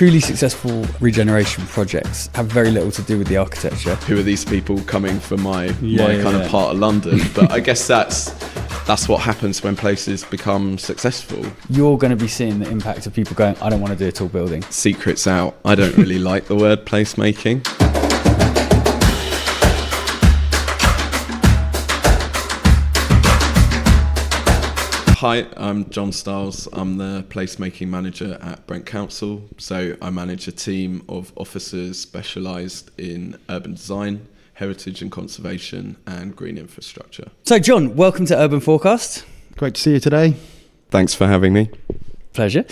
truly successful regeneration projects have very little to do with the architecture. Who are these people coming from my kind of part of London? But I guess that's what happens when places become successful. You're going to be seeing the impact of people going, I don't want to do a tall building. Secrets out. I don't really like the word placemaking. Hi, I'm John Stiles. I'm the Placemaking Manager at Brent Council. So I manage a team of officers specialised in urban design, heritage and conservation, and green infrastructure. So John, welcome to Urban Forecast. Great to see you today. Thanks for having me. Pleasure.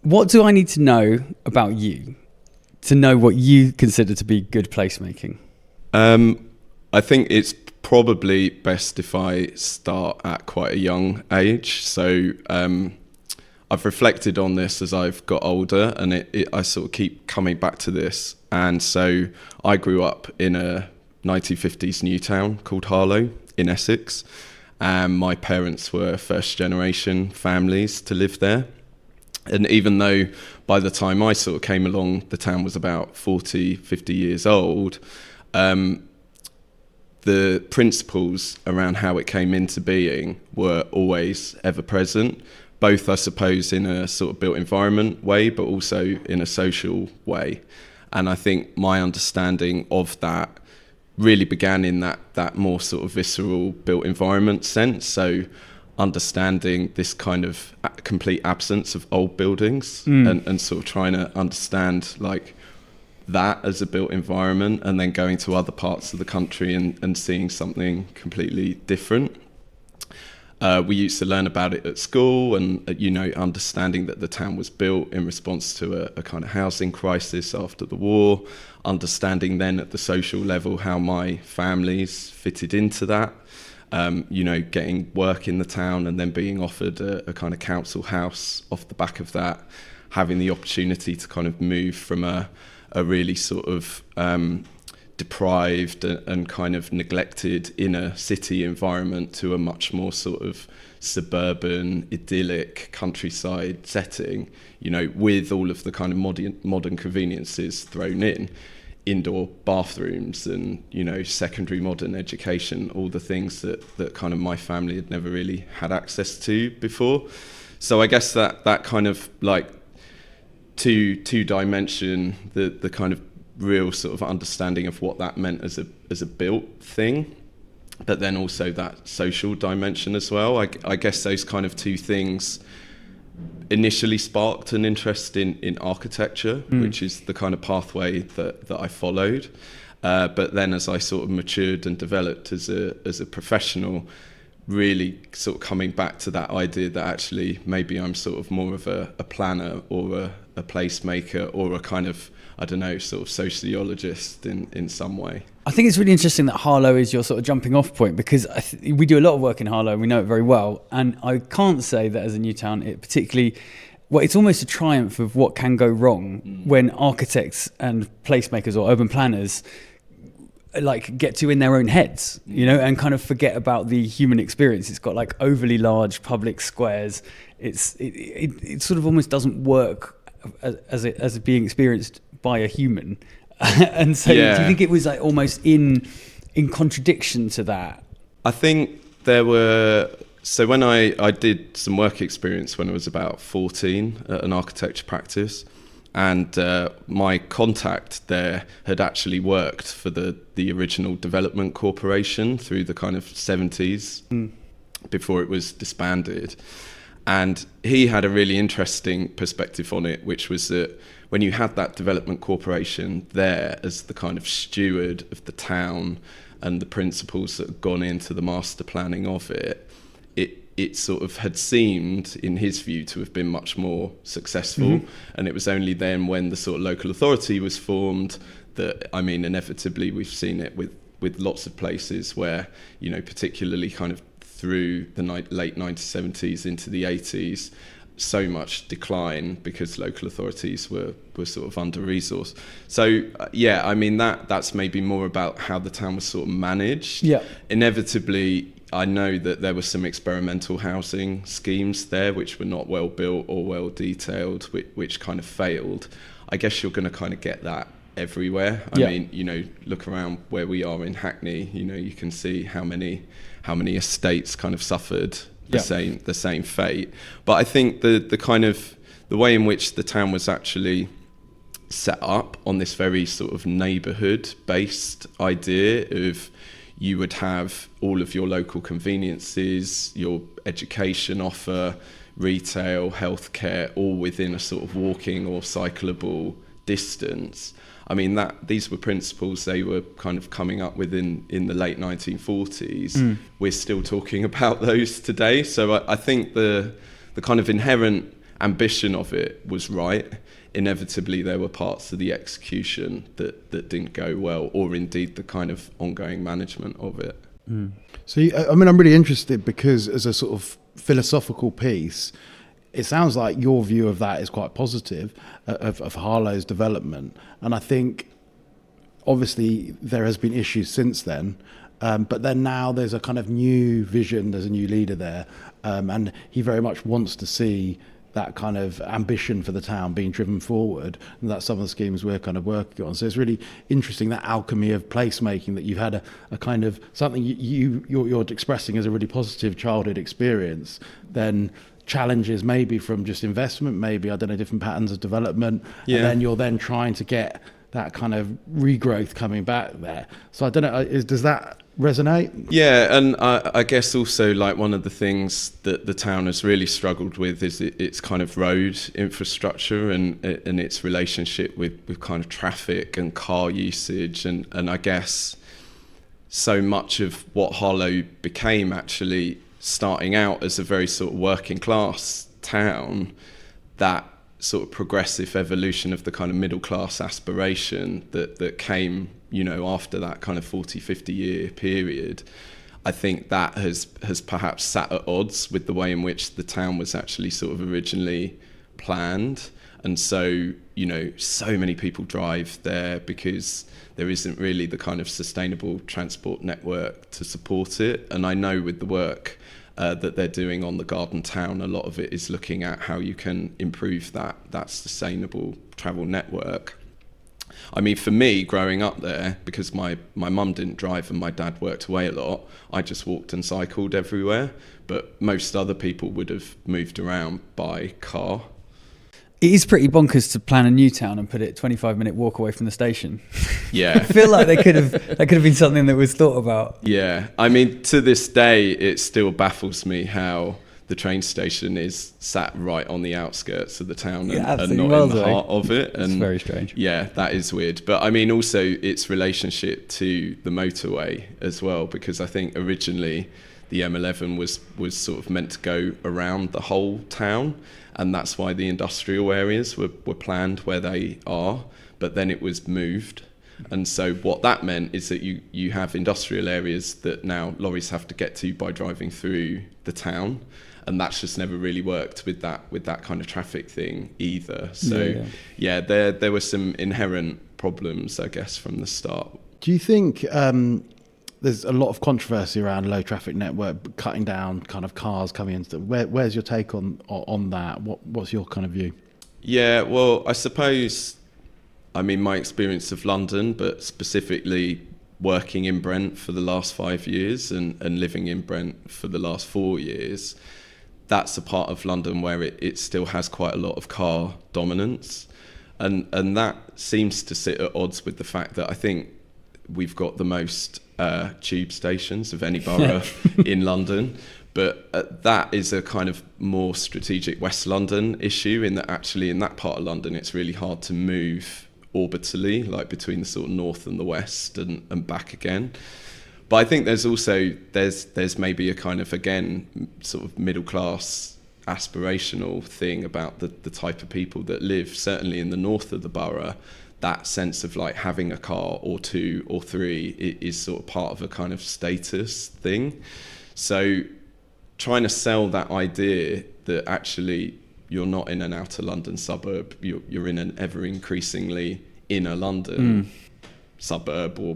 What do I need to know about you to know what you consider to be good placemaking? I think it's probably best if I start at quite a young age. So I've reflected on this as I've got older, and I sort of keep coming back to this. And so I grew up in a 1950s new town called Harlow in Essex, and my parents were first generation families to live there. And even though by the time I sort of came along, the town was about 40, 50 years old, the principles around how it came into being were always ever present, both, I suppose, in a sort of built environment way, but also in a social way. And I think my understanding of that really began in that more sort of visceral built environment sense. So understanding this kind of complete absence of old buildings and sort of trying to understand like that as a built environment, and then going to other parts of the country and seeing something completely different. We used to learn about it at school, and understanding that the town was built in response to a kind of housing crisis after the war, understanding then at the social level how my families fitted into that, getting work in the town and then being offered a kind of council house off the back of that, having the opportunity to kind of move from a really sort of deprived and kind of neglected inner city environment to a much more sort of suburban, idyllic countryside setting, with all of the kind of modern conveniences thrown in, indoor bathrooms and, secondary modern education, all the things that kind of my family had never really had access to before. So I guess that kind of like two dimension, the kind of real sort of understanding of what that meant as a built thing, but then also that social dimension as well. I guess those kind of two things initially sparked an interest in architecture, which is the kind of pathway that I followed. But then as I sort of matured and developed as a professional, really sort of coming back to that idea that actually maybe I'm sort of more of a planner or a placemaker or a kind of, I don't know, sort of sociologist in some way. I think it's really interesting that Harlow is your sort of jumping off point, because we do a lot of work in Harlow, we know it very well, and I can't say that as a new town it particularly, well, it's almost a triumph of what can go wrong when architects and placemakers or urban planners like get to in their own heads, and kind of forget about the human experience. It's got like overly large public squares. It sort of almost doesn't work as being experienced by a human. And so do you think it was like almost in contradiction to that? I think there were, so when I did some work experience when I was about 14 at an architecture practice, and my contact there had actually worked for the original Development Corporation through the kind of 70s before it was disbanded. And he had a really interesting perspective on it, which was that when you had that Development Corporation there as the kind of steward of the town and the principles that had gone into the master planning of it, it sort of had seemed, in his view, to have been much more successful. And it was only then when the sort of local authority was formed that, I mean, inevitably we've seen it with lots of places where, particularly kind of through the late 1970s into the 80s, so much decline because local authorities were sort of under-resourced. So, I mean, that's maybe more about how the town was sort of managed. Yeah. Inevitably, I know that there were some experimental housing schemes there which were not well built or well detailed, which kind of failed. I guess you're going to kind of get that everywhere. I mean, you know, look around where we are in Hackney, you know, you can see how many estates kind of suffered the same fate. But I think the kind of the way in which the town was actually set up on this very sort of neighbourhood based idea of, you would have all of your local conveniences, your education offer, retail, healthcare, all within a sort of walking or cyclable distance. I mean, these were principles they were kind of coming up with in the late 1940s. We're still talking about those today. So I think the kind of inherent ambition of it was right. Inevitably, there were parts of the execution that didn't go well, or indeed the kind of ongoing management of it. So, I mean, I'm really interested because as a sort of philosophical piece, it sounds like your view of that is quite positive, of Harlow's development. And I think, obviously, there has been issues since then. But then now there's a kind of new vision, there's a new leader there. And he very much wants to see that kind of ambition for the town being driven forward, and that's some of the schemes we're kind of working on. So it's really interesting, that alchemy of placemaking, that you've had a kind of something you're expressing as a really positive childhood experience, then challenges maybe from just investment, maybe, I don't know, different patterns of development, and then you're then trying to get that kind of regrowth coming back there. So I don't know, does that resonate? Yeah, and I guess also, like, one of the things that the town has really struggled with is its kind of road infrastructure and its relationship with kind of traffic and car usage, and I guess so much of what Harlow became, actually starting out as a very sort of working class town, that sort of progressive evolution of the kind of middle class aspiration that came, you know, after that kind of 40-50 year period, I think that has perhaps sat at odds with the way in which the town was actually sort of originally planned. And so, you know, so many people drive there because there isn't really the kind of sustainable transport network to support it. And I know with the work that they're doing on the Garden Town, a lot of it is looking at how you can improve that sustainable travel network. I mean, for me, growing up there, because my mum didn't drive and my dad worked away a lot, I just walked and cycled everywhere. But most other people would have moved around by car. It is pretty bonkers to plan a new town and put it 25-minute walk away from the station. Yeah. I feel like that could have been something that was thought about. Yeah. I mean, to this day, it still baffles me how the train station is sat right on the outskirts of the town and not in the heart of it. And it's very strange. Yeah, that is weird. But I mean, also its relationship to the motorway as well, because I think originally the M11 was sort of meant to go around the whole town, and that's why the industrial areas were planned where they are, but then it was moved. And so what that meant is that you have industrial areas that now lorries have to get to by driving through the town, and that's just never really worked with that kind of traffic thing either. So there were some inherent problems, I guess, from the start. Do you think there's a lot of controversy around low traffic network, cutting down kind of cars coming into? Where's your take on that? What's your kind of view? Yeah, well, I suppose, I mean, my experience of London, but specifically working in Brent for the last 5 years and living in Brent for the last 4 years, that's a part of London where it still has quite a lot of car dominance. And that seems to sit at odds with the fact that I think we've got the most tube stations of any borough in London. But that is a kind of more strategic West London issue, in that actually in that part of London, it's really hard to move orbitally, like between the sort of north and the west and back again. But I think there's also, there's maybe a kind of, again, sort of middle class aspirational thing about the type of people that live, certainly in the north of the borough. That sense of like having a car or two or three is sort of part of a kind of status thing. So trying to sell that idea that actually you're not in an outer London suburb, you're in an ever increasingly inner London, suburb, or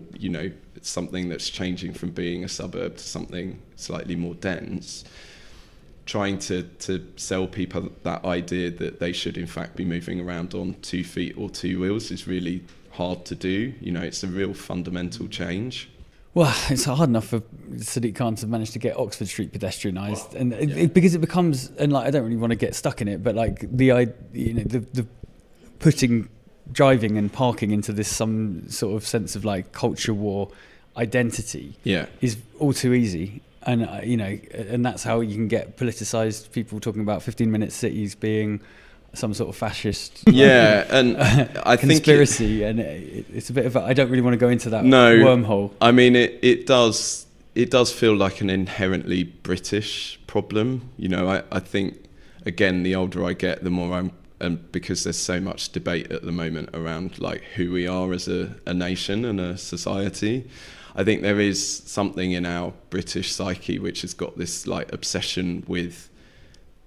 it's something that's changing from being a suburb to something slightly more dense, trying to sell people that idea that they should in fact be moving around on 2 feet or 2 wheels is really hard to do. It's a real fundamental change. Well, it's hard enough for Sadiq Khan to manage to get Oxford Street pedestrianised, because it becomes, and like I don't really want to get stuck in it, but like the putting driving and parking into this some sort of sense of like culture war identity is all too easy. And and that's how you can get politicised people talking about 15-minute cities being some sort of fascist and I think conspiracy, and it's a bit of I don't really want to go into that wormhole. I mean, it does feel like an inherently British problem. I think, again, the older I get, the more and because there's so much debate at the moment around like who we are as a nation and a society, I think there is something in our British psyche which has got this like obsession with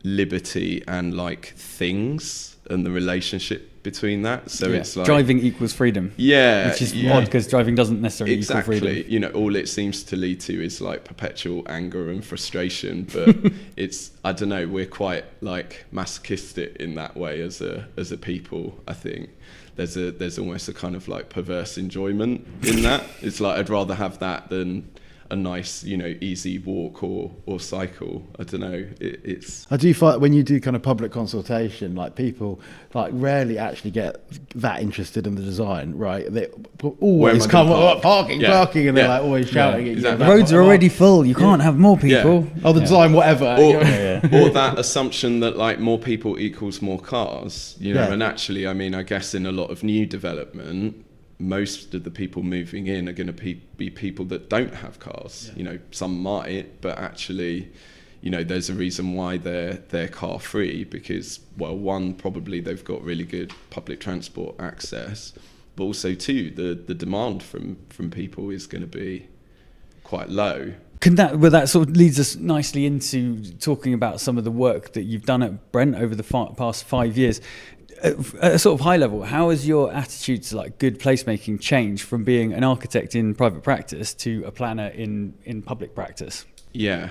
liberty and like things and the relationship between that. So it's like driving equals freedom. Which is odd because driving doesn't necessarily equal freedom. All it seems to lead to is like perpetual anger and frustration. But it's, I don't know, we're quite like masochistic in that way as a people. I think there's almost a kind of like perverse enjoyment in that. It's like I'd rather have that than a nice, easy walk or cycle. I don't know. I do find when you do kind of public consultation, like people like rarely actually get that interested in the design, right? They always come up parking, and they're like always shouting at you. The roads are already full. You can't have more people. Oh, the design, whatever. Or that assumption that like more people equals more cars. And actually, I mean, I guess in a lot of new development, most of the people moving in are going to be people that don't have cars. Some might, but actually, there's a reason why they're car free, because, well, one, probably they've got really good public transport access, but also two, the demand from people is going to be quite low. That sort of leads us nicely into talking about some of the work that you've done at Brent over the past 5 years. At a sort of high level, how has your attitude to like good placemaking changed from being an architect in private practice to a planner in public practice? Yeah.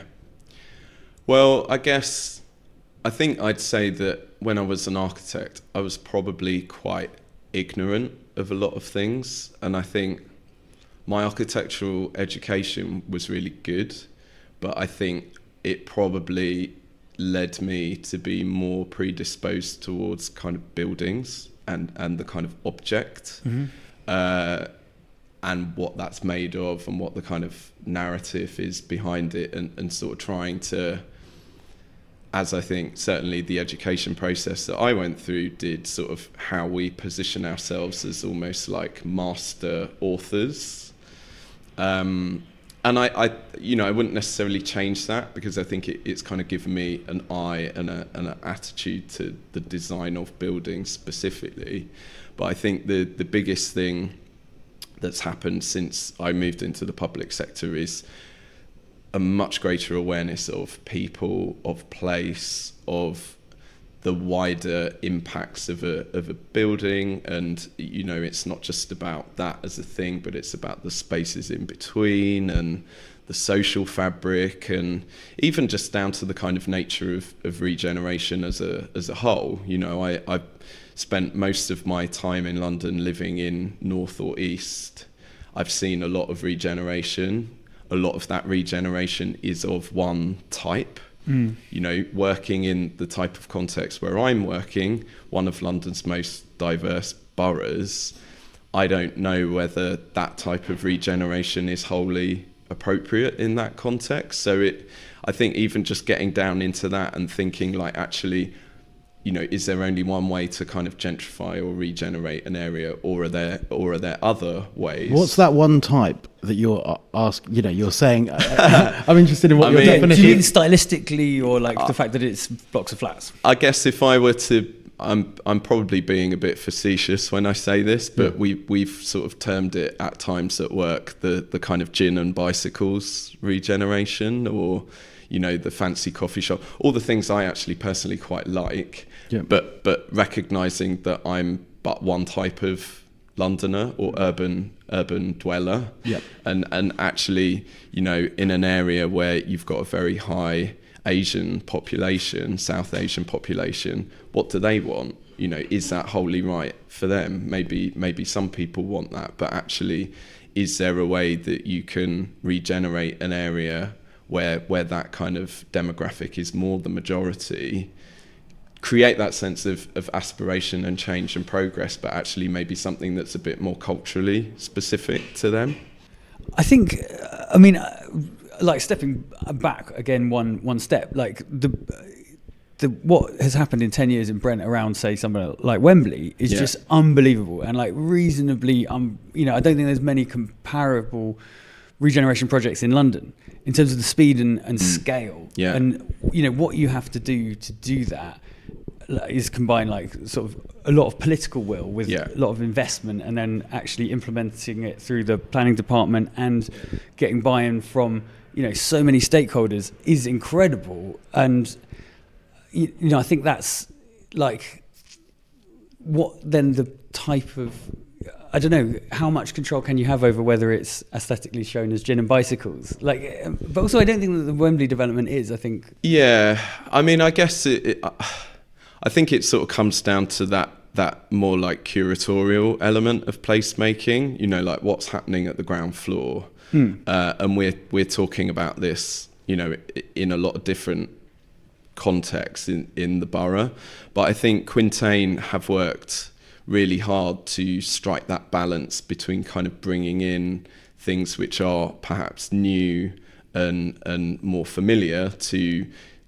Well, I think I'd say that when I was an architect, I was probably quite ignorant of a lot of things. And I think my architectural education was really good, but I think it probably led me to be more predisposed towards kind of buildings and the kind of object, and what that's made of and what the kind of narrative is behind it, and sort of trying to, as I think certainly the education process that I went through did, sort of how we position ourselves as almost like master authors. And I wouldn't necessarily change that, because I think it's kind of given me an eye and an attitude to the design of buildings specifically. But I think the biggest thing that's happened since I moved into the public sector is a much greater awareness of people, of place, of the wider impacts of a building. And it's not just about that as a thing, but it's about the spaces in between and the social fabric, and even just down to the kind of nature of regeneration as a whole. I spent most of my time in London living in north or east. I've seen a lot of regeneration. A lot of that regeneration is of one type. Working in the type of context where I'm working, one of London's most diverse boroughs, I don't know whether that type of regeneration is wholly appropriate in that context. So I think even just getting down into that and thinking like, actually, is there only one way to kind of gentrify or regenerate an area, or are there other ways? What's that one type that you're you're saying? I'm interested in what your definition. Do you mean stylistically, or like the fact that it's blocks of flats? I guess if I were to, I'm probably being a bit facetious when I say this, but we've sort of termed it at times at work the kind of gin and bicycles regeneration, or the fancy coffee shop, all the things I actually personally quite like, but recognizing that I'm but one type of Londoner or urban dweller. Yep. And actually, you know, in an area where you've got a very high Asian population, South Asian population, what do they want? You know, is that wholly right for them? Maybe some people want that, but actually, is there a way that you can regenerate an area where that kind of demographic is more the majority, create that sense of aspiration and change and progress, but actually maybe something that's a bit more culturally specific to them? I think, I mean, like stepping back again one step, like the what has happened in 10 years in Brent around, say, somewhere like Wembley is just unbelievable, and like reasonably, you know, I don't think there's many comparable regeneration projects in London in terms of the speed and scale. Yeah. And, you know, what you have to do that is combine like sort of a lot of political will with a lot of investment, and then actually implementing it through the planning department and getting buy-in from, you know, so many stakeholders is incredible. And you know, I think that's like what then the type of, I don't know, how much control can you have over whether it's aesthetically shown as gin and bicycles? Like, but also I don't think that the Wembley development is, I think. Yeah, I mean, I guess I think it sort of comes down to that more like curatorial element of placemaking, you know, like what's happening at the ground floor. And we're talking about this, you know, in a lot of different contexts in the borough. But I think Quintain have worked really hard to strike that balance between kind of bringing in things which are perhaps new and more familiar to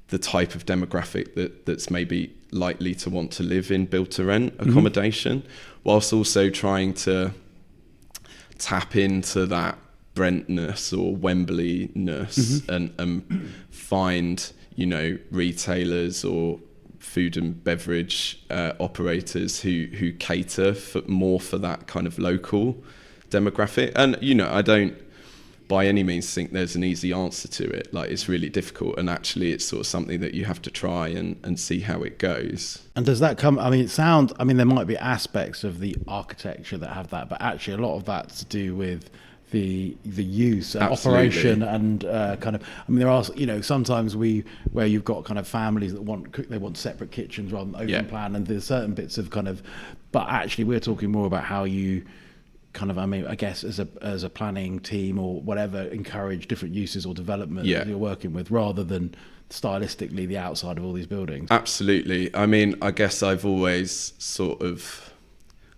the type of demographic that's maybe likely to want to live in build-to-rent accommodation, whilst also trying to tap into that Brentness or Wembley-ness and find, you know, retailers or food and beverage operators who cater more for that kind of local demographic. And, you know, I don't by any means think there's an easy answer to it. Like, it's really difficult, and actually it's sort of something that you have to try and see how it goes. And does that come, I mean, there might be aspects of the architecture that have that, but actually a lot of that's to do with the use and operation and kind of, I mean, there are, you know, sometimes where you've got kind of families that want separate kitchens rather than open plan, and there's certain bits of kind of, but actually we're talking more about how you kind of, I mean, I guess as a planning team or whatever, encourage different uses or development that you're working with, rather than stylistically the outside of all these buildings. Absolutely. I mean, I guess I've always sort of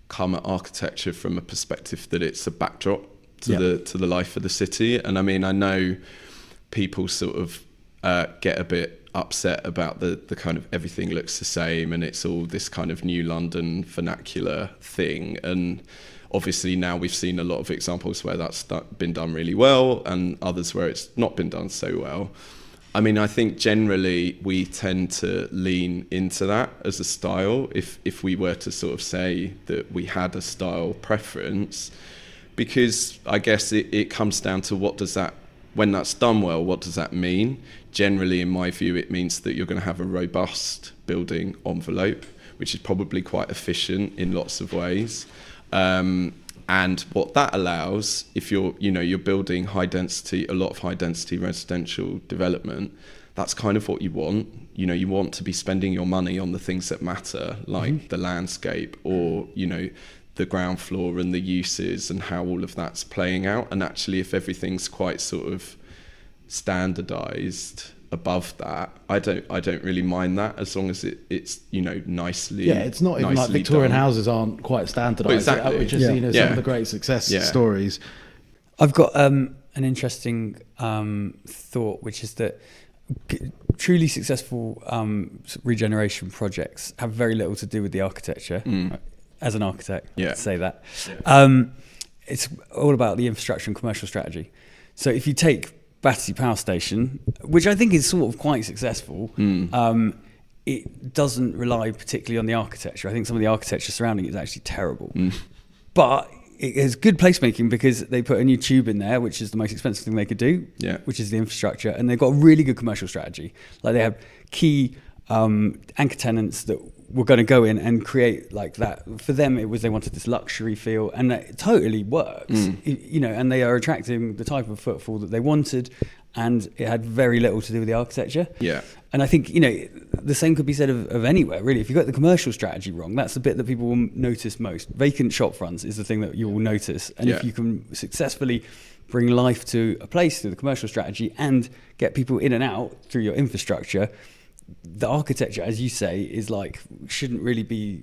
come at architecture from a perspective that it's a backdrop to the life of the city. And I mean, I know people sort of get a bit upset about the kind of everything looks the same and it's all this kind of new London vernacular thing. And obviously now we've seen a lot of examples where that's been done really well and others where it's not been done so well. I mean, I think generally we tend to lean into that as a style if we were to sort of say that we had a style preference, because I guess it comes down to what does that, when that's done well, what does that mean? Generally, in my view, it means that you're going to have a robust building envelope, which is probably quite efficient in lots of ways. And what that allows, if you're building a lot of high density residential development, that's kind of what you want. You know, you want to be spending your money on the things that matter, like the landscape or, you know, the ground floor and the uses and how all of that's playing out. And actually, if everything's quite sort of standardized above that, I don't really mind that, as long as it's, you know, nicely. Yeah, it's not even like Victorian houses aren't quite standardized, which is some of the great success stories. I've got an interesting thought, which is that truly successful regeneration projects have very little to do with the architecture. Right? As an architect, to say that. It's all about the infrastructure and commercial strategy. So if you take Battersea Power Station, which I think is sort of quite successful, it doesn't rely particularly on the architecture. I think some of the architecture surrounding it is actually terrible. But it has good placemaking because they put a new tube in there, which is the most expensive thing they could do, which is the infrastructure. And they've got a really good commercial strategy. Like, they have key anchor tenants that were going to go in and create like that. For them, it was they wanted this luxury feel, and it totally works. You know, and they are attracting the type of footfall that they wanted, and it had very little to do with the architecture. Yeah. And I think, you know, the same could be said of anywhere, really. If you got the commercial strategy wrong, that's the bit that people will notice most. Vacant shop fronts is the thing that you will notice. And if you can successfully bring life to a place through the commercial strategy and get people in and out through your infrastructure, the architecture, as you say, is like, shouldn't really be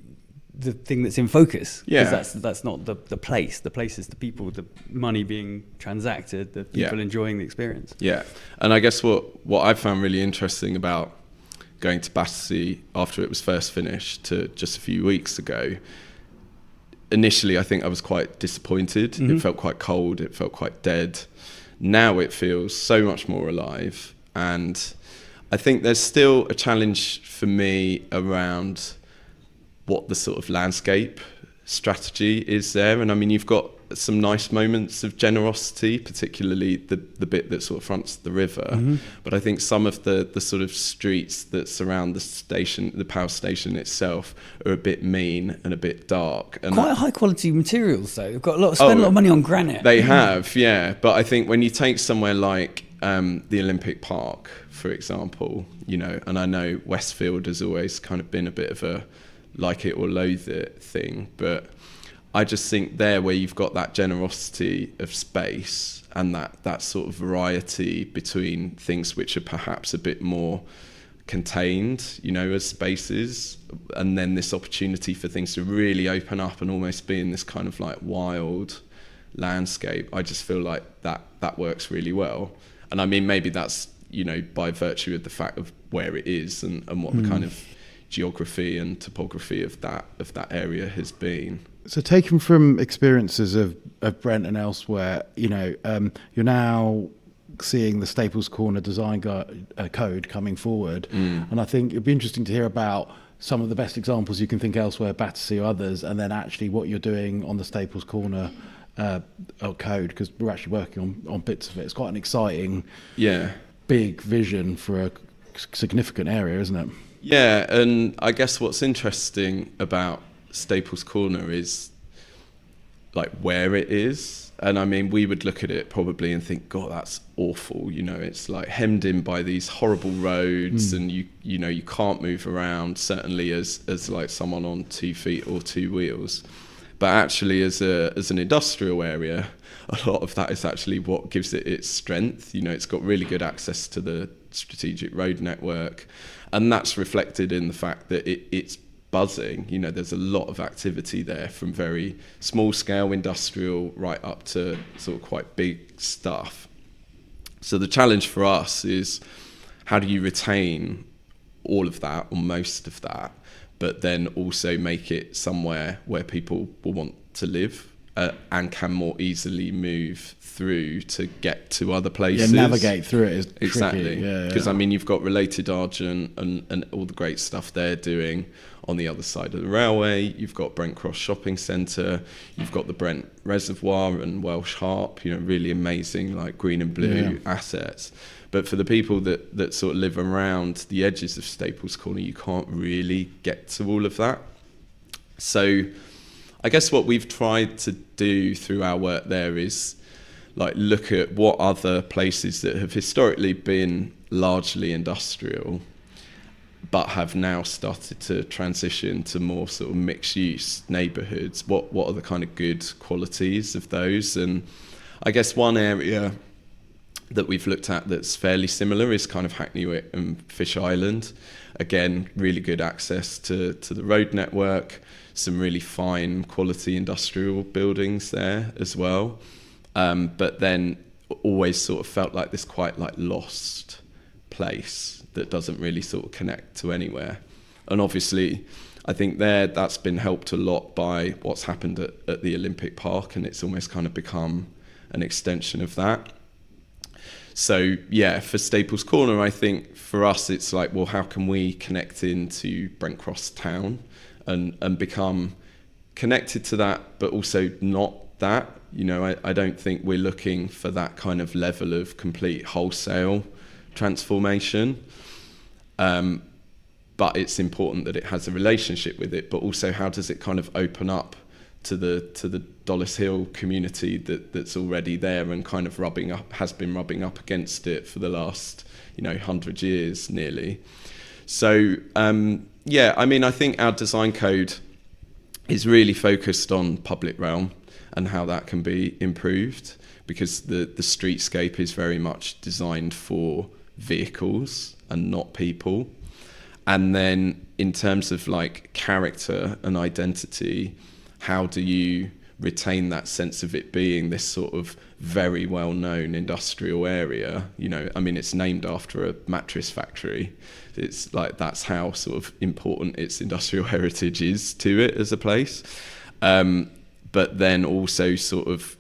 the thing that's in focus. Yeah. Because that's not the place. The place is the people, the money being transacted, the people enjoying the experience. Yeah. And I guess what I found really interesting about going to Battersea after it was first finished to just a few weeks ago, initially I think I was quite disappointed. It felt quite cold, it felt quite dead. Now it feels so much more alive, and I think there's still a challenge for me around what the sort of landscape strategy is there. And I mean, you've got some nice moments of generosity, particularly the bit that sort of fronts the river. But I think some of the sort of streets that surround the station, the power station itself, are a bit mean and a bit dark. And quite high quality materials though. They've got spent a lot of money on granite. They have, yeah. But I think when you take somewhere like the Olympic Park, for example, you know, and I know Westfield has always kind of been a bit of a like it or loathe it thing, but I just think there where you've got that generosity of space and that sort of variety between things which are perhaps a bit more contained, you know, as spaces, and then this opportunity for things to really open up and almost be in this kind of like wild landscape, I just feel like that works really well. And I mean, maybe that's, you know, by virtue of the fact of where it is and what the kind of geography and topography of that area has been. So taken from experiences of Brent and elsewhere, you know, you're now seeing the Staples Corner design code coming forward. And I think it'd be interesting to hear about some of the best examples you can think elsewhere, Battersea or others, and then actually what you're doing on the Staples Corner code, because we're actually working on bits of it. It's quite an exciting, big vision for a significant area, isn't it? Yeah, and I guess what's interesting about Staples Corner is like where it is. And I mean, we would look at it probably and think, God, that's awful. You know, it's like hemmed in by these horrible roads, and you know, you can't move around, certainly as like someone on 2 feet or 2 wheels. But actually, as an industrial area, a lot of that is actually what gives it its strength. You know, it's got really good access to the strategic road network, and that's reflected in the fact that it's buzzing. You know, there's a lot of activity there, from very small scale industrial right up to sort of quite big stuff. So the challenge for us is, how do you retain all of that or most of that, but then also make it somewhere where people will want to live and can more easily move through to get to other places. Yeah, navigate through it is exactly. tricky. Because I mean, you've got Related Argent and all the great stuff they're doing on the other side of the railway. You've got Brent Cross Shopping Centre. You've got the Brent Reservoir and Welsh Harp. You know, really amazing like green and blue assets. But for the people that sort of live around the edges of Staples Corner, you can't really get to all of that. So I guess what we've tried to do through our work there is like look at what other places that have historically been largely industrial but have now started to transition to more sort of mixed use neighbourhoods. What are the kind of good qualities of those? And I guess one area that we've looked at that's fairly similar is kind of Hackney Wick and Fish Island. Again, really good access to the road network, some really fine quality industrial buildings there as well. But then always sort of felt like this quite like lost place that doesn't really sort of connect to anywhere. And obviously, I think that's been helped a lot by what's happened at the Olympic Park, and it's almost kind of become an extension of that. So yeah, for Staples Corner, I think for us it's like, well, how can we connect into Brent Cross town and become connected to that, but also not that? You know, I don't think we're looking for that kind of level of complete wholesale transformation. But but it's important that it has a relationship with it, but also how does it kind of open up to the Dollis Hill community that's already there and kind of has been rubbing up against it for the last 100 years nearly. So I think our design code is really focused on public realm and how that can be improved, because the streetscape is very much designed for vehicles and not people. And then in terms of like character and identity, how do you retain that sense of it being this sort of very well-known industrial area? It's named after a mattress factory. It's like, that's how sort of important its industrial heritage is to it as a place. But then also sort of,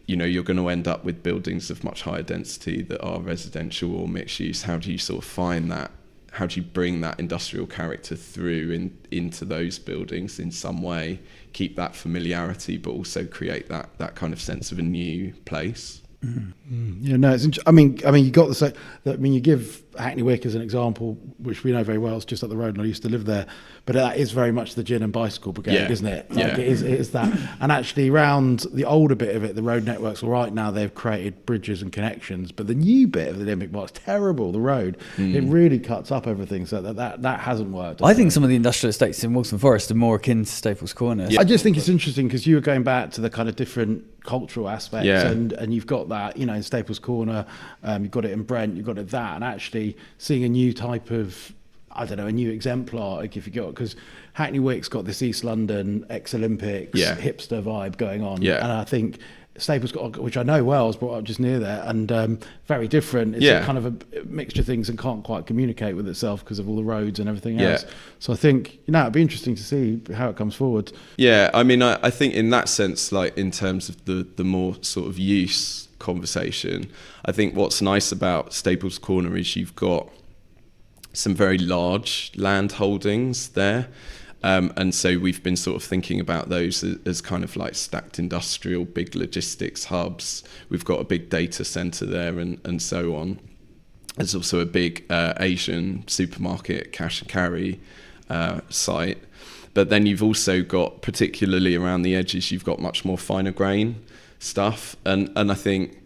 you're going to end up with buildings of much higher density that are residential or mixed use. How do you sort of find that? How do you bring that industrial character through into those buildings in some way, keep that familiarity, but also create that kind of sense of a new place? Yeah, no, it's I mean, you got the you give Hackney Wick as an example, which we know very well. It's just up the road, and I used to live there. But that is very much the gin and bicycle brigade, isn't it? Like, it is that. And actually, around the older bit of it, the road networks. Well, right now they've created bridges and connections, but the new bit of the Olympic Park's terrible. The road, it really cuts up everything. So that hasn't worked. I think some of the industrial estates in Waltham Forest are more akin to Staples Corner. I just think it's interesting because you were going back to the kind of different cultural aspects, and you've got that, in Staples Corner, you've got it in Brent, you've got it that, and actually seeing a new type of, a new exemplar, like if you got, because Hackney Wick's got this East London ex-Olympics hipster vibe going on, and I think Staples got, which I know well, I was brought up just near there, and very different. It's a kind of a mixture of things and can't quite communicate with itself because of all the roads and everything else. So I think, it'd be interesting to see how it comes forward. Yeah, I think in that sense, like in terms of the more sort of use conversation, I think what's nice about Staples Corner is you've got some very large land holdings there. And so we've been sort of thinking about those as kind of like stacked industrial, big logistics hubs. We've got a big data center there and so on. There's also a big Asian supermarket cash and carry site. But then you've also got, particularly around the edges, you've got much more finer grain stuff. And I think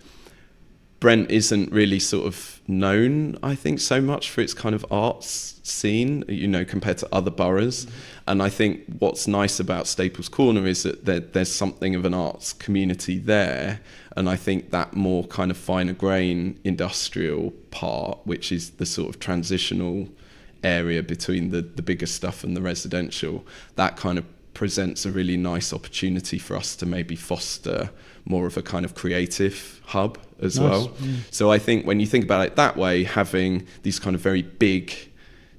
Brent isn't really sort of known, I think, so much for its kind of arts scene, compared to other boroughs. And I think what's nice about Staples Corner is that there's something of an arts community there. And I think that more kind of finer grain industrial part, which is the sort of transitional area between the bigger stuff and the residential, that kind of presents a really nice opportunity for us to maybe foster more of a kind of creative hub as well. So I think when you think about it that way, having these kind of very big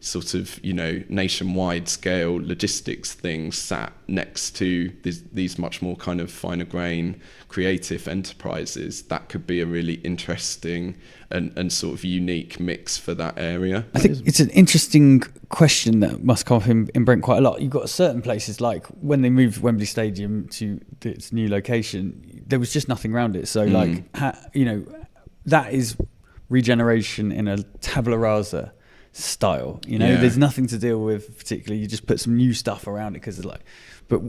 sort of nationwide scale logistics things sat next to these much more kind of finer grain creative enterprises, that could be a really interesting and sort of unique mix for that area. I think it's an interesting question that must come up in Brent quite a lot. You've got certain places, like when they moved Wembley Stadium to its new location, there was just nothing around it. So that is regeneration in a tabula rasa style. There's nothing to deal with particularly. You just put some new stuff around it but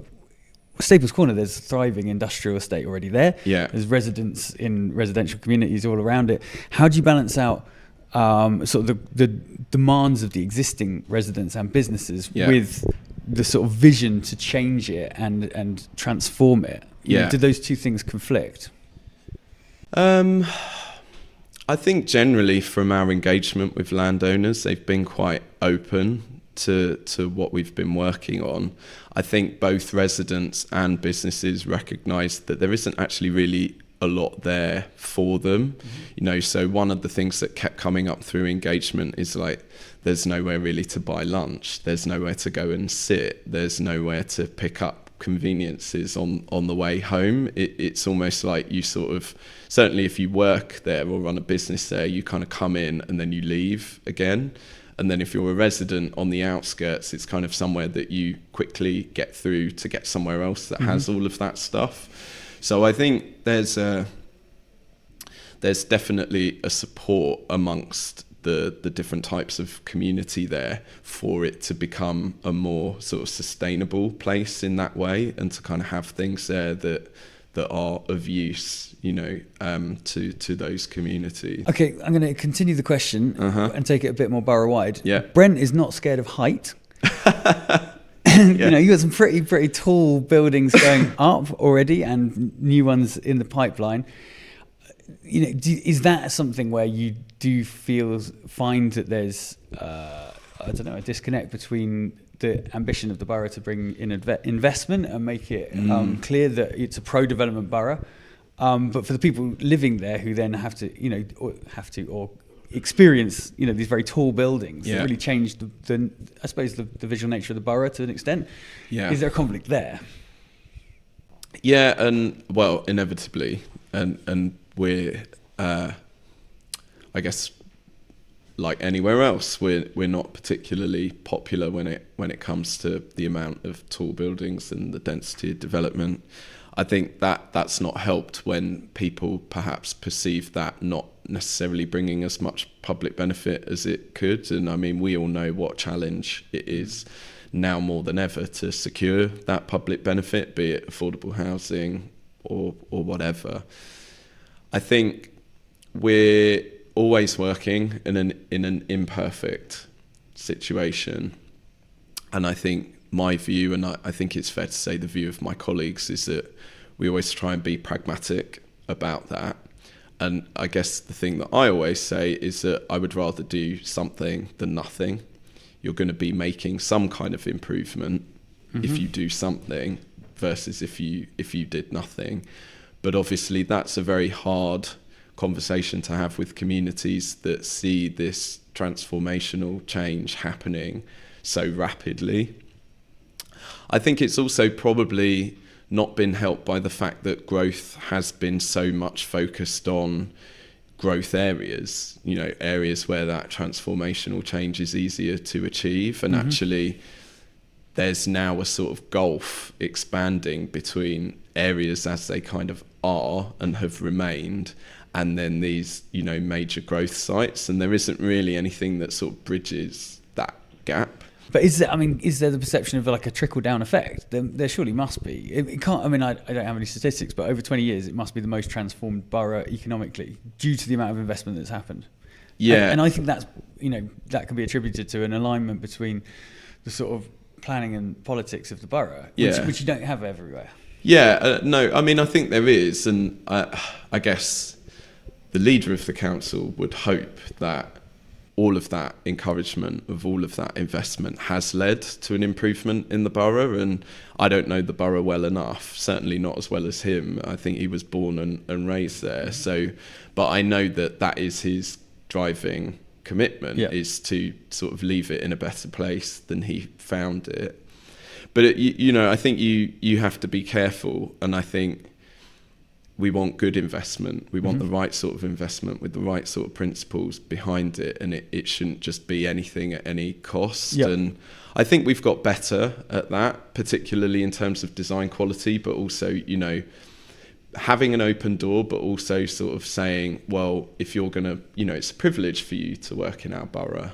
Staples Corner, there's a thriving industrial estate already there. There's residents in residential communities all around it. How do you balance out sort of the demands of the existing residents and businesses with the sort of vision to change it and transform it? Do those two things conflict? I think generally from our engagement with landowners, they've been quite open to what we've been working on. I think both residents and businesses recognise that there isn't actually really a lot there for them. So one of the things that kept coming up through engagement is like, there's nowhere really to buy lunch, there's nowhere to go and sit, there's nowhere to pick up conveniences on the way home. It's almost like you sort of, certainly if you work there or run a business there, you kind of come in and then you leave again. And then if you're a resident on the outskirts, it's kind of somewhere that you quickly get through to get somewhere else that has all of that stuff. So I think there's definitely a support amongst the different types of community there for it to become a more sort of sustainable place in that way, and to kind of have things there that are of use, to those communities. Okay, I'm going to continue the question and take it a bit more borough-wide. Yeah. Brent is not scared of height. Yeah. You got some pretty tall buildings going up already, and new ones in the pipeline. Is that something where you do find that there's a disconnect between the ambition of the borough to bring in investment and make it clear that it's a pro-development borough, but for the people living there who then have to experience these very tall buildings that really change the visual nature of the borough to an extent. Is there a conflict there? Yeah, and well, inevitably, and we're I guess, like anywhere else, we're not particularly popular when it comes to the amount of tall buildings and the density of development. I think that's not helped when people perhaps perceive that not necessarily bringing as much public benefit as it could. And I mean, we all know what challenge it is now more than ever to secure that public benefit, be it affordable housing or whatever. I think we're always working in an imperfect situation, and I think my view, and I think it's fair to say the view of my colleagues, is that we always try and be pragmatic about that. And I guess the thing that I always say is that I would rather do something than nothing. You're going to be making some kind of improvement if you do something versus if you did nothing. But obviously that's a very hard conversation to have with communities that see this transformational change happening so rapidly. I think it's also probably not been helped by the fact that growth has been so much focused on growth areas, areas where that transformational change is easier to achieve. And actually there's now a sort of gulf expanding between areas as they kind of are and have remained, and then these, major growth sites. And there isn't really anything that sort of bridges that gap. But is there the perception of like a trickle-down effect? There surely must be. It can't. I mean, I don't have any statistics, but over 20 years, it must be the most transformed borough economically due to the amount of investment that's happened. Yeah, and I think that's that can be attributed to an alignment between the sort of planning and politics of the borough, which you don't have everywhere. Yeah, no, I mean, I think there is, and I guess the leader of the council would hope that all of that encouragement of all of that investment has led to an improvement in the borough. And I don't know the borough well enough, certainly not as well as him. I think he was born and raised there. So, but I know that is his driving commitment, is to sort of leave it in a better place than he found it. But I think you have to be careful, and I think we want good investment. We want the right sort of investment with the right sort of principles behind it, and it shouldn't just be anything at any cost. Yep. And I think we've got better at that, particularly in terms of design quality, but also, having an open door, but also sort of saying, well, if you're going to, it's a privilege for you to work in our borough.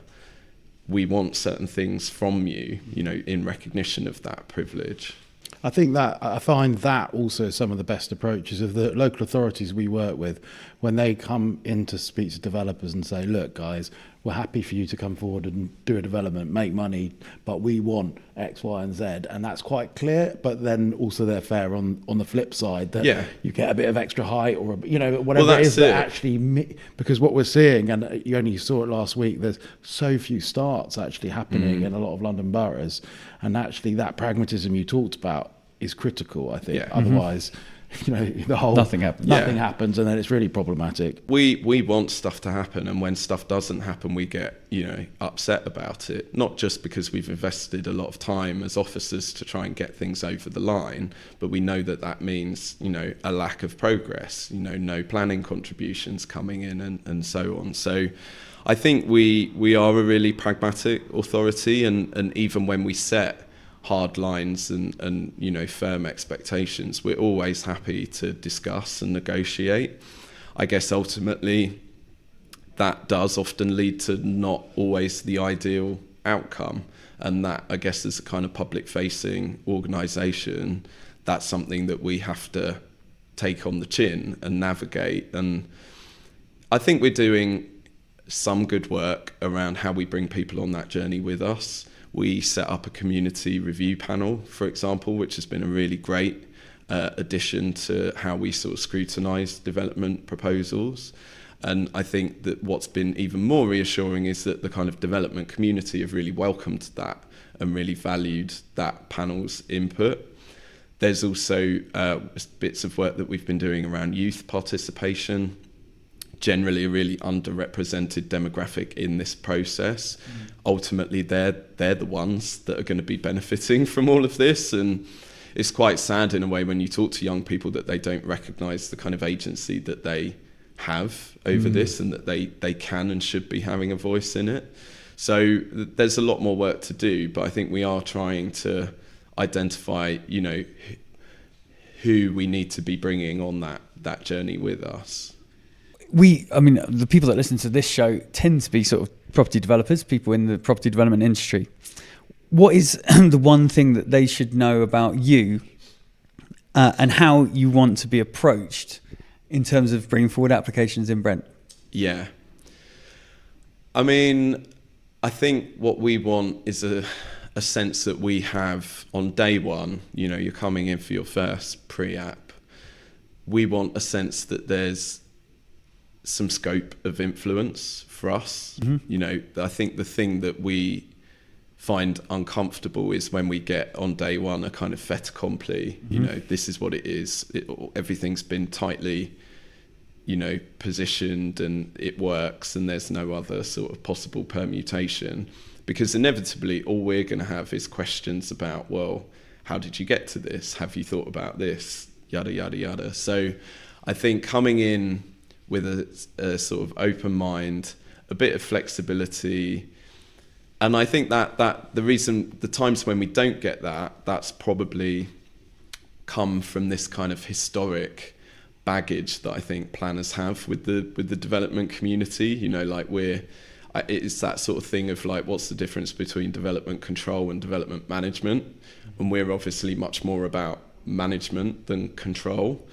We want certain things from you, in recognition of that privilege. I find that also some of the best approaches of the local authorities we work with, when they come in to speak to developers and say, look, guys, we're happy for you to come forward and do a development, make money, but we want X, Y, and Z. And that's quite clear, but then also they're fair on the flip side that you get a bit of extra height or, whatever it is that actually, because what we're seeing, and you only saw it last week, there's so few starts actually happening in a lot of London boroughs. And actually that pragmatism you talked about is critical, I think. Otherwise, the whole nothing happens, and then it's really problematic. We want stuff to happen, and when stuff doesn't happen, we get upset about it. Not just because we've invested a lot of time as officers to try and get things over the line, but we know that means a lack of progress. No planning contributions coming in, and so on. So I think we are a really pragmatic authority, and even when we set hard lines and firm expectations, we're always happy to discuss and negotiate. I guess ultimately that does often lead to not always the ideal outcome. And that, I guess, as a kind of public-facing organisation, that's something that we have to take on the chin and navigate. And I think we're doing some good work around how we bring people on that journey with us. We set up a community review panel, for example, which has been a really great addition to how we sort of scrutinise development proposals. And I think that what's been even more reassuring is that the kind of development community have really welcomed that and really valued that panel's input. There's also bits of work that we've been doing around youth participation, generally a really underrepresented demographic in this process. Ultimately, they're the ones that are going to be benefiting from all of this. And it's quite sad in a way when you talk to young people that they don't recognise the kind of agency that they have over this, and that they can and should be having a voice in it. So there's a lot more work to do, but I think we are trying to identify, who we need to be bringing on that journey with us. The people that listen to this show tend to be sort of property developers, people in the property development industry. What is the one thing that they should know about you and how you want to be approached in terms of bringing forward applications in Brent? Yeah. I think what we want is a sense that we have on day one, you're coming in for your first pre-app. We want a sense that there's some scope of influence for us. I think the thing that we find uncomfortable is when we get on day one a kind of fait accompli, this is what it is. Everything's been tightly, positioned and it works and there's no other sort of possible permutation. Because inevitably all we're going to have is questions about, well, how did you get to this? Have you thought about this? Yada, yada, yada. So I think coming in with a sort of open mind, a bit of flexibility. And I think that the times when we don't get that, that's probably come from this kind of historic baggage that I think planners have with the development community. It's that sort of thing of like, what's the difference between development control and development management? And we're obviously much more about management than control.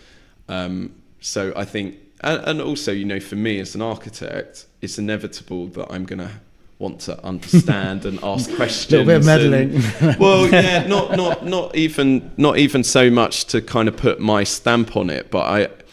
So I think, and also, for me as an architect, it's inevitable that I'm going to want to understand and ask questions. A little bit of meddling. Well, yeah, not even so much to kind of put my stamp on it, but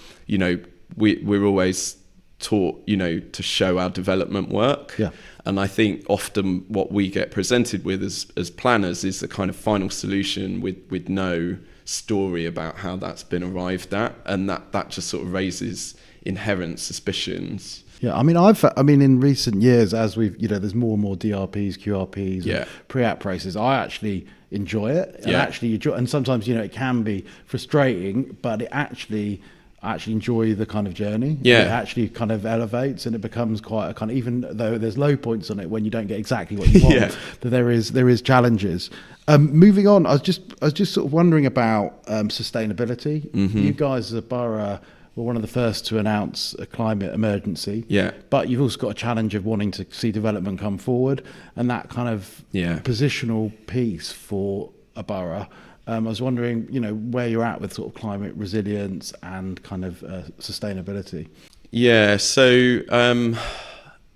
we're always taught, to show our development work. Yeah. And I think often what we get presented with as planners is a kind of final solution with no story about how that's been arrived at, and that just sort of raises inherent suspicions. Yeah, in recent years, as we've, there's more and more DRPs, QRPs, and pre-app processes, I actually enjoy it. And sometimes, it can be frustrating, but I actually enjoy the kind of journey. Yeah. It actually kind of elevates, and it becomes quite a kind of, even though there's low points on it when you don't get exactly what you want, that there is challenges. Moving on, I was just sort of wondering about sustainability. You guys as a borough were one of the first to announce a climate emergency. Yeah. But you've also got a challenge of wanting to see development come forward, and that kind of positional piece for a borough. I was wondering, where you're at with sort of climate resilience and kind of sustainability. Yeah, so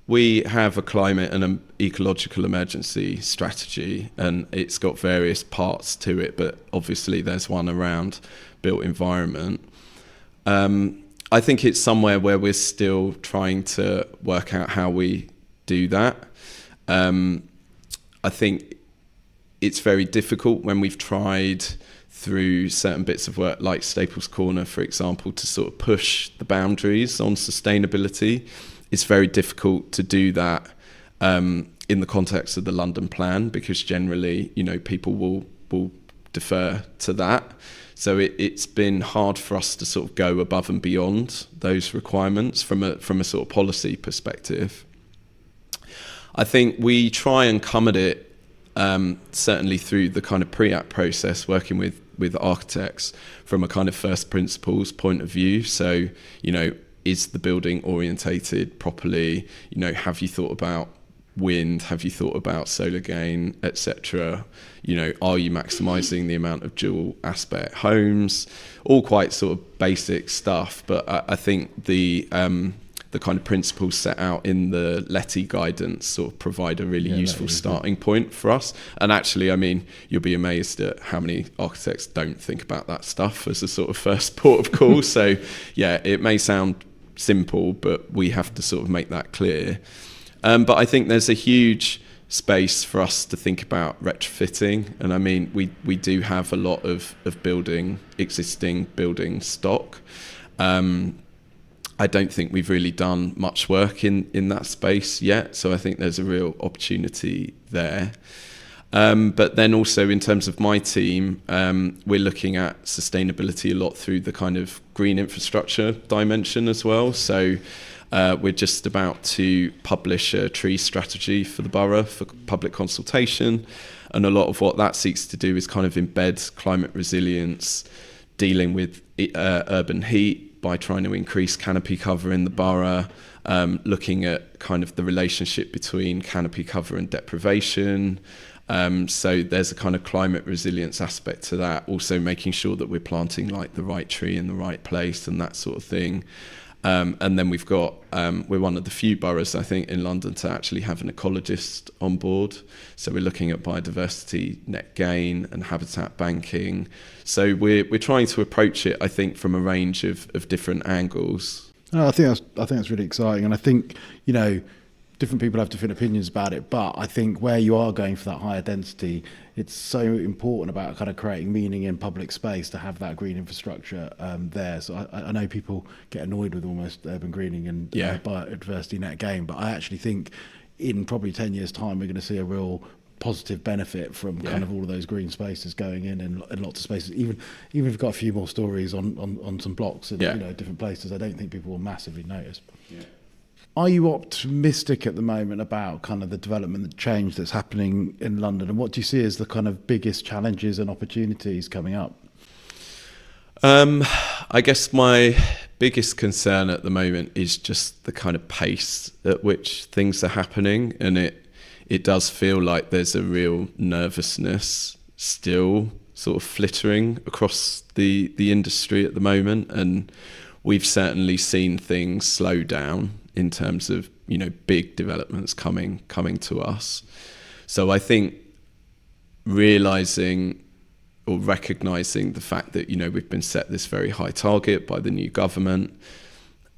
we have a climate and an ecological emergency strategy, and it's got various parts to it, but obviously there's one around built environment. I think it's somewhere where we're still trying to work out how we do that. I think it's very difficult when we've tried through certain bits of work like Staples Corner, for example, to sort of push the boundaries on sustainability. It's very difficult to do that in the context of the London plan, because generally, people will defer to that. So it's been hard for us to sort of go above and beyond those requirements from a sort of policy perspective. I think we try and come at it certainly through the kind of pre-app process, working with architects from a kind of first principles point of view. So, is the building orientated properly? You know, have you thought about wind? Have you thought about solar gain, etc.? You know, are you maximising the amount of dual aspect homes? All quite sort of basic stuff, but I think the kind of principles set out in the Letty guidance sort of provide a really useful starting point for us. And actually, I mean, you'll be amazed at how many architects don't think about that stuff as a sort of first port of call. So yeah, it may sound simple, but we have to sort of make that clear. But I think there's a huge space for us to think about retrofitting. And I mean, we do have a lot of existing building stock. I don't think we've really done much work in that space yet. So I think there's a real opportunity there. But then also in terms of my team, we're looking at sustainability a lot through the kind of green infrastructure dimension as well. So we're just about to publish a tree strategy for the borough for public consultation. And a lot of what that seeks to do is kind of embed climate resilience, dealing with urban heat by trying to increase canopy cover in the borough, looking at kind of the relationship between canopy cover and deprivation. So there's a kind of climate resilience aspect to that. Also making sure that we're planting like the right tree in the right place and that sort of thing. And then we've got, we're one of the few boroughs, I think, in London to actually have an ecologist on board. So we're looking at biodiversity net gain and habitat banking. So we're trying to approach it, I think, from a range of different angles. I think that's really exciting. And I think, you know, different people have different opinions about it, but I think where you are going for that higher density, it's so important about kind of creating meaning in public space to have that green infrastructure there. So I know people get annoyed with almost urban greening and biodiversity net gain, but I actually think in probably 10 years' time, we're going to see a real positive benefit from kind of all of those green spaces going in lots of spaces. Even if we've got a few more stories on some blocks in you know, different places, I don't think people will massively notice. Yeah. Are you optimistic at the moment about kind of the development and change that's happening in London? And what do you see as the kind of biggest challenges and opportunities coming up? I guess my biggest concern at the moment is just the kind of pace at which things are happening. And it does feel like there's a real nervousness still sort of flittering across the industry at the moment. And we've certainly seen things slow down in terms of, you know, big developments coming to us. So I think realising or recognising the fact that, you know, we've been set this very high target by the new government,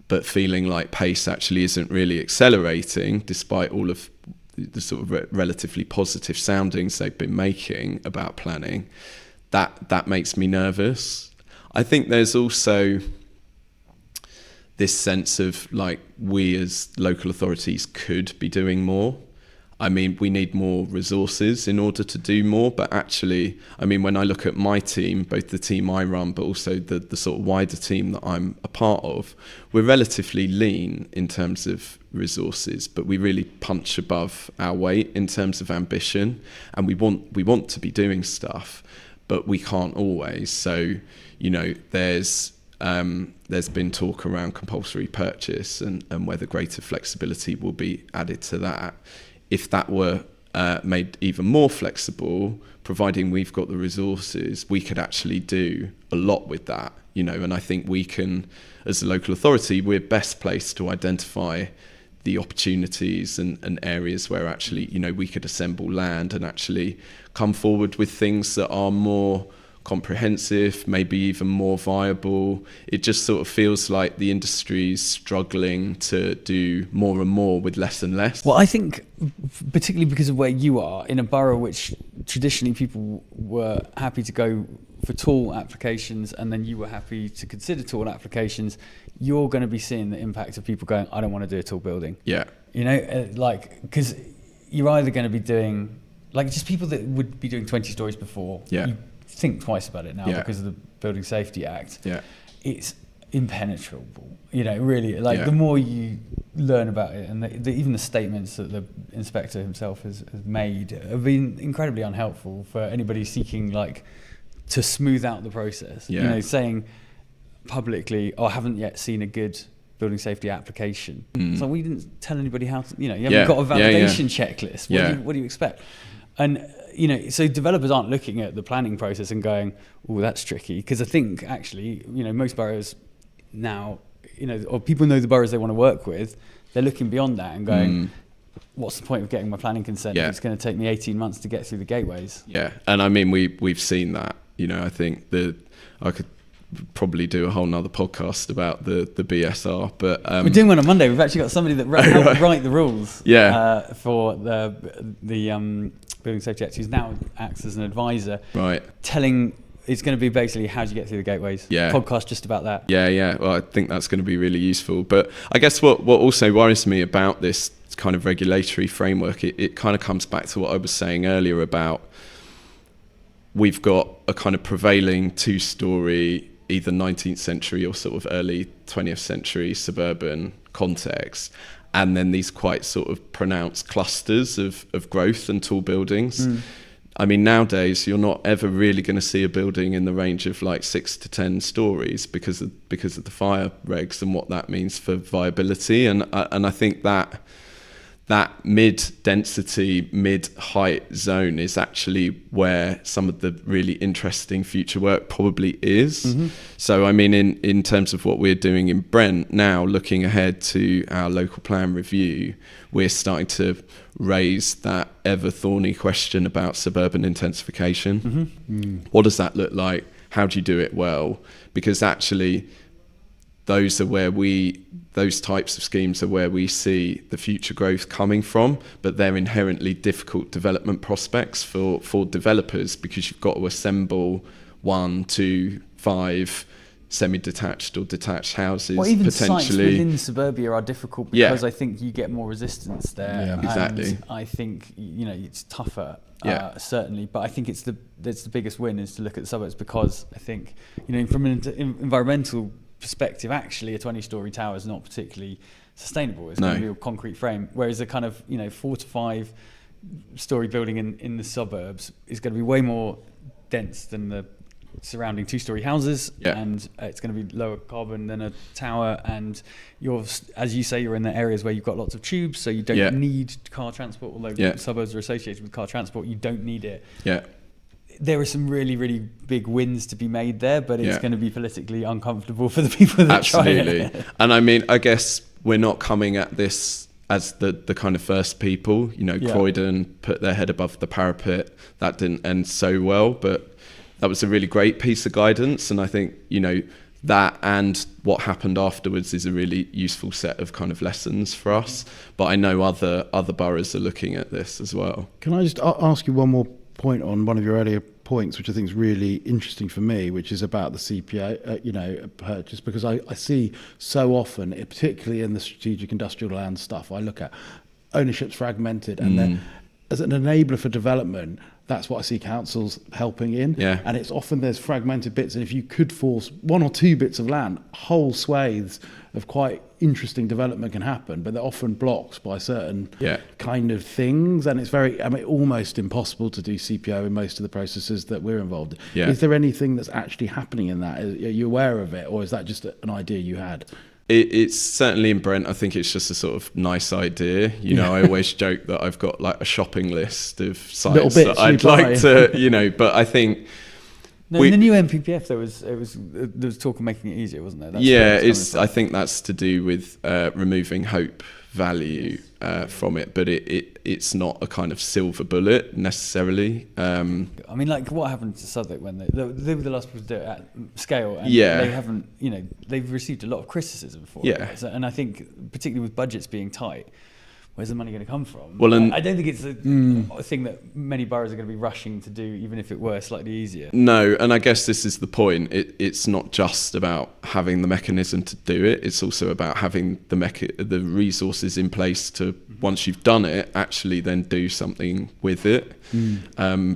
but feeling like pace actually isn't really accelerating despite all of the sort of relatively positive soundings they've been making about planning, that makes me nervous. I think there's also this sense of like we as local authorities could be doing more. I mean, we need more resources in order to do more, but actually, I mean, when I look at my team, both the team I run, but also the sort of wider team that I'm a part of, we're relatively lean in terms of resources, but we really punch above our weight in terms of ambition, and we want to be doing stuff, but we can't always. So, you know, there's been talk around compulsory purchase and whether greater flexibility will be added to that. If that were made even more flexible, providing we've got the resources, we could actually do a lot with that, you know. And I think we can, as a local authority, we're best placed to identify the opportunities and areas where actually, you know, we could assemble land and actually come forward with things that are more comprehensive, maybe even more viable. It just sort of feels like the industry's struggling to do more and more with less and less. Well, I think particularly because of where you are, in a borough which traditionally people were happy to go for tall applications and then you were happy to consider tall applications, you're going to be seeing the impact of people going, I don't want to do a tall building. Yeah. You know, like, because you're either going to be doing, like, just people that would be doing 20 stories before. Yeah. You think twice about it now because of the Building Safety Act. Yeah. It's impenetrable, you know, really. Like, the more you learn about it, and even the statements that the inspector himself has made have been incredibly unhelpful for anybody seeking, like, to smooth out the process. You know, saying publicly, I haven't yet seen a good building safety application. So we didn't tell anybody how to, you haven't got a validation checklist. What do you expect? And, so developers aren't looking at the planning process and going, oh, that's tricky. Because I think actually, most boroughs now, or people know the boroughs they want to work with, they're looking beyond that and going, what's the point of getting my planning consent if it's going to take me 18 months to get through the gateways? Yeah, and I mean, we've seen that. I think I could probably do a whole nother podcast about the BSR, but we're doing one on Monday. We've actually got somebody that helped write the rules for the Building Safety Act, who's now acts as an advisor, telling. It's going to be basically how do you get through the gateways. Podcast just about that. Well, I think that's going to be really useful. But I guess what also worries me about this kind of regulatory framework, it kind of comes back to what I was saying earlier about we've got a kind of prevailing two-story, either 19th century or sort of early 20th century suburban context, and then these quite sort of pronounced clusters of growth and tall buildings. I mean, nowadays you're not ever really going to see a building in the range of like 6 to 10 stories because of the fire regs and what that means for viability. And I think that mid-density, mid-height zone is actually where some of the really interesting future work probably is. So, I mean, in terms of what we're doing in Brent now, looking ahead to our local plan review, we're starting to raise that ever thorny question about suburban intensification. What does that look like? How do you do it well? Because actually, those types of schemes are where we see the future growth coming from, but they're inherently difficult development prospects for developers because you've got to assemble 1, 2, 5 semi-detached or detached houses. Well, even potentially sites within suburbia are difficult because I think you get more resistance there. Exactly. And I think it's tougher. Certainly, but I think it's the biggest win is to look at the suburbs because I think from an environmental perspective, actually a 20-story tower is not particularly sustainable. It's going to be a concrete frame, whereas a kind of 4 to 5 story building in the suburbs is going to be way more dense than the surrounding 2-story houses, and it's going to be lower carbon than a tower. And as you say, you're in the areas where you've got lots of tubes, so you don't need car transport. Although suburbs are associated with car transport, you don't need it. There are some really, really big wins to be made there, but it's going to be politically uncomfortable for the people that try it. And I mean, I guess we're not coming at this as the kind of first people. Croydon put their head above the parapet. That didn't end so well, but that was a really great piece of guidance. And I think, that and what happened afterwards is a really useful set of kind of lessons for us. But I know other boroughs are looking at this as well. Can I just ask you one more point on one of your earlier points, which I think is really interesting for me, which is about the CPA, purchase, because I see so often, particularly in the strategic industrial land stuff, I look at ownership's fragmented, and then as an enabler for development, that's what I see councils helping in. And it's often there's fragmented bits, and if you could force 1 or 2 bits of land, whole swathes of quite interesting development can happen, but they're often blocked by certain kind of things, and it's almost impossible to do CPO in most of the processes that we're involved in. Is there anything that's actually happening in that? Are you aware of it, or is that just an idea you had? It's certainly in Brent. I think it's just a sort of nice idea. I always joke that I've got like a shopping list of sites that I'd like to, but I think in the new NPPF there was talk of making it easier, wasn't there? I think that's to do with removing hope value from it, but it's not a kind of silver bullet necessarily. I mean, like what happened to Southwark when they were the last people to do it at scale, and they haven't, they've received a lot of criticism for it. And I think particularly with budgets being tight, where's the money going to come from? Well, I don't think it's a thing that many boroughs are going to be rushing to do, even if it were slightly easier. No, and I guess this is the point. It's not just about having the mechanism to do it. It's also about having the resources in place to, once you've done it, actually then do something with it.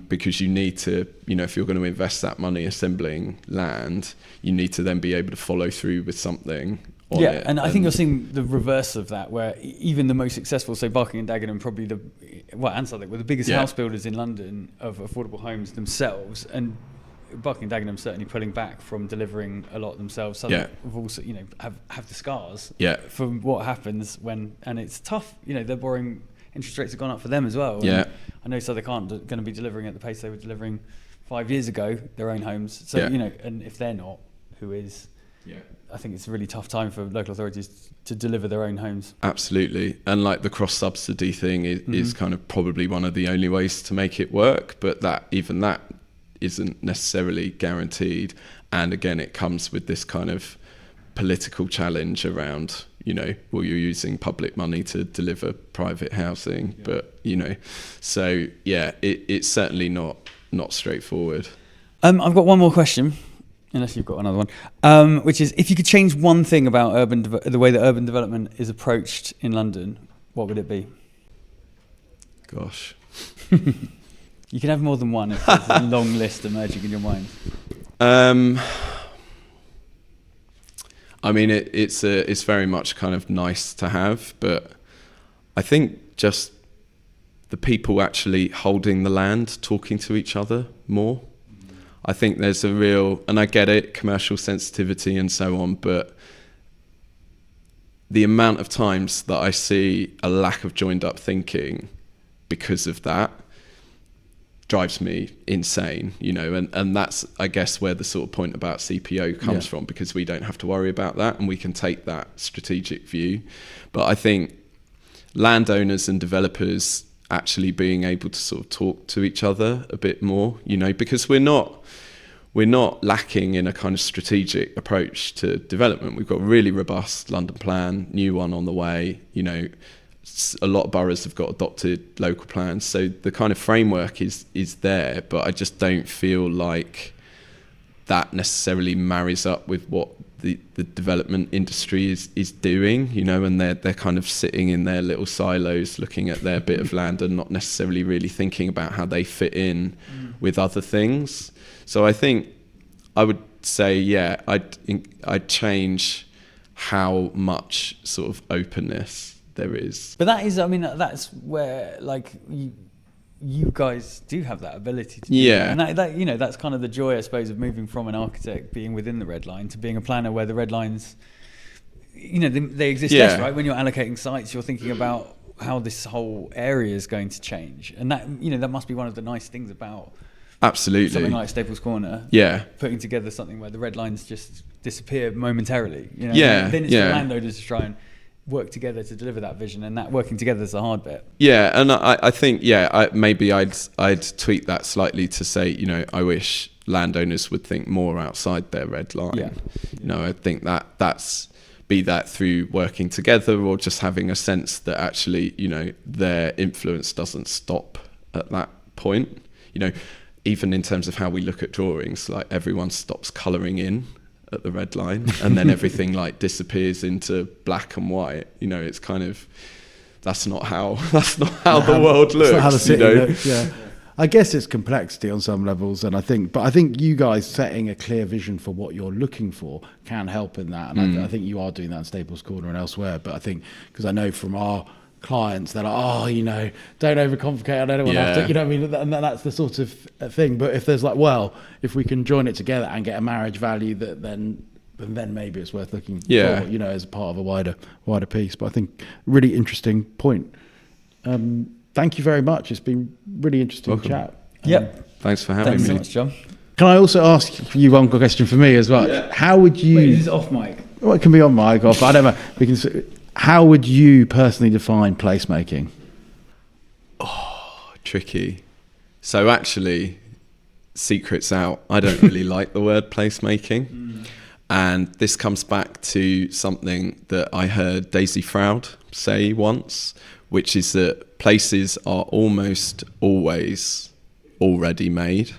Because you need to, if you're going to invest that money assembling land, you need to then be able to follow through with something. And I think you're seeing the reverse of that, where even the most successful, so Barking and Dagenham, probably and Southwark were the biggest house builders in London of affordable homes themselves, and Barking and Dagenham certainly pulling back from delivering a lot themselves. Some have also, have the scars from what happens when, and it's tough. They're borrowing, interest rates have gone up for them as well. Yeah. And I know Southwark aren't going to be delivering at the pace they were delivering 5 years ago, their own homes. So, and if they're not, who is? Yeah. I think it's a really tough time for local authorities to deliver their own homes. Absolutely. And like the cross-subsidy thing is kind of probably one of the only ways to make it work, but that isn't necessarily guaranteed. And again, it comes with this kind of political challenge around, well, you're using public money to deliver private housing, but, so yeah, it's certainly not straightforward. I've got one more question. Unless you've got another one, which is, if you could change one thing about the way that urban development is approached in London, what would it be? Gosh. You can have more than one if there's a long list emerging in your mind. I mean, it's very much kind of nice to have, but I think just the people actually holding the land, talking to each other more. I think there's a real, and I get it, commercial sensitivity and so on, but the amount of times that I see a lack of joined up thinking because of that drives me insane, and that's, I guess, where the sort of point about CPO comes from, because we don't have to worry about that and we can take that strategic view. But I think landowners and developers actually being able to sort of talk to each other a bit more, because we're not lacking in a kind of strategic approach to development. We've got a really robust London plan, new one on the way. A lot of boroughs have got adopted local plans, so the kind of framework is there, but I just don't feel like that necessarily marries up with what the development industry is doing, and they're kind of sitting in their little silos looking at their bit of land and not necessarily really thinking about how they fit in with other things. So I think I would say, I'd change how much sort of openness there is. But that is, that's where you guys do have that ability to do that. And that that's kind of the joy, I suppose, of moving from an architect being within the red line to being a planner, where the red lines, they exist less, right? When you're allocating sites, you're thinking about how this whole area is going to change, and that that must be one of the nice things about absolutely something like Staples Corner. Putting together something where the red lines just disappear momentarily. Then it's the landowners to try and work together to deliver that vision, and that working together is the hard bit. And I think maybe I'd tweak that slightly to say, I wish landowners would think more outside their red line. I think that's be that through working together or just having a sense that actually their influence doesn't stop at that point. Even in terms of how we look at drawings, like everyone stops colouring in at the red line and then everything disappears into black and white. It's kind of, that's not how the world looks. How the city looks. I guess it's complexity on some levels, and I think you guys setting a clear vision for what you're looking for can help in that, and I think you are doing that in Staples Corner and elsewhere. But I think, because I know from our clients, they're like, don't overcomplicate, I don't want to have to, and that's the sort of thing. But if there's if we can join it together and get a marriage value, that then maybe it's worth looking for, as part of a wider piece. But I think really interesting point. Thank you very much. It's been really interesting chat. Thanks for having me. Thanks so much, John. Can I also ask you one question for me as well? How would you? Wait, is this off mic? Well, it can be on mic, off. I don't know. How would you personally define placemaking? Oh, tricky. So actually, secrets out. I don't really like the word placemaking. And this comes back to something that I heard Daisy Froud say once, which is that places are almost always already made.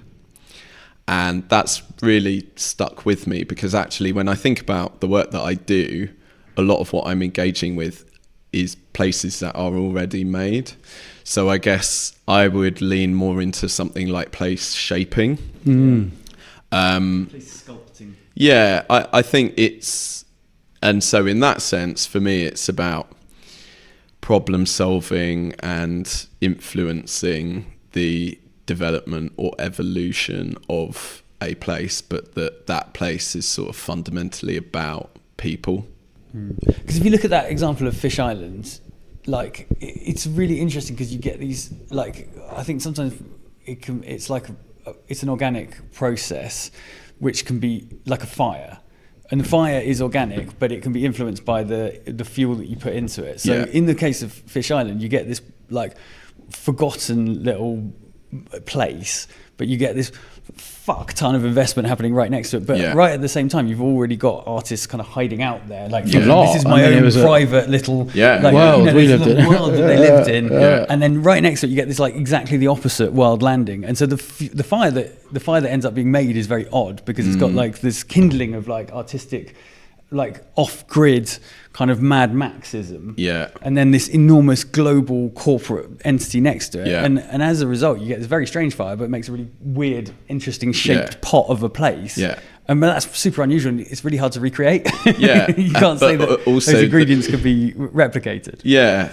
And that's really stuck with me, because actually when I think about the work that I do, a lot of what I'm engaging with is places that are already made. So I guess I would lean more into something like place shaping. Place sculpting. I think it's, and so in that sense, for me, it's about problem solving and influencing the development or evolution of a place, but that place is sort of fundamentally about people. Because if you look at that example of Fish Island, like it's really interesting because you get these, like, I think sometimes it's an organic process which can be like a fire. And the fire is organic, but it can be influenced by the fuel that you put into it. So in the case of Fish Island, you get this like forgotten little place, but you get this fuck ton of investment happening right next to it. But right at the same time, you've already got artists kind of hiding out there. Like, this is my own private little world we lived in. World that they lived in. And then right next to it, you get this like exactly the opposite wild landing. And so the fire that ends up being made is very odd because it's got like this kindling of like artistic, like off-grid kind of Mad Maxism. And then this enormous global corporate entity next to it. And as a result, you get this very strange fire, but it makes a really weird, interesting shaped pot of a place. And that's super unusual, and it's really hard to recreate. You can't say that also those ingredients could be replicated.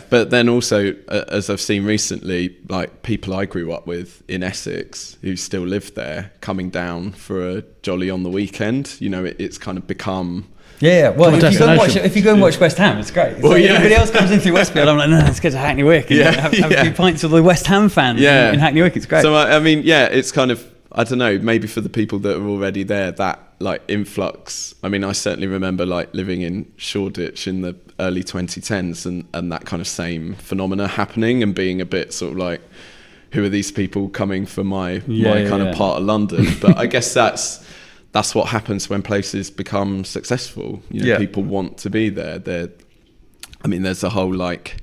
But then also, as I've seen recently, like people I grew up with in Essex who still live there, coming down for a jolly on the weekend, you know, it's kind of become... Well, if you go and watch West Ham, it's great. Well, everybody else comes in through Westfield, I'm like, no, let's go to Hackney Wick and have a few pints with the West Ham fans in Hackney Wick. It's great. So, I mean, it's kind of, I don't know, maybe for the people that are already there, that like influx. I mean, I certainly remember like living in Shoreditch in the early 2010s and that kind of same phenomena happening and being a bit sort of like, who are these people coming for my kind of part of London? But I guess that's what happens when places become successful. You know, people want to be there. There's a whole like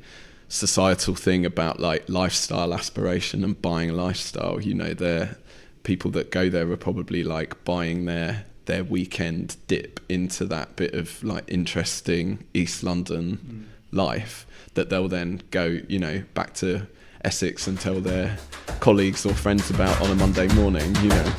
societal thing about like lifestyle aspiration and buying a lifestyle. You know, people that go there are probably like buying their weekend dip into that bit of like interesting East London life that they'll then go, you know, back to Essex and tell their colleagues or friends about on a Monday morning, you know.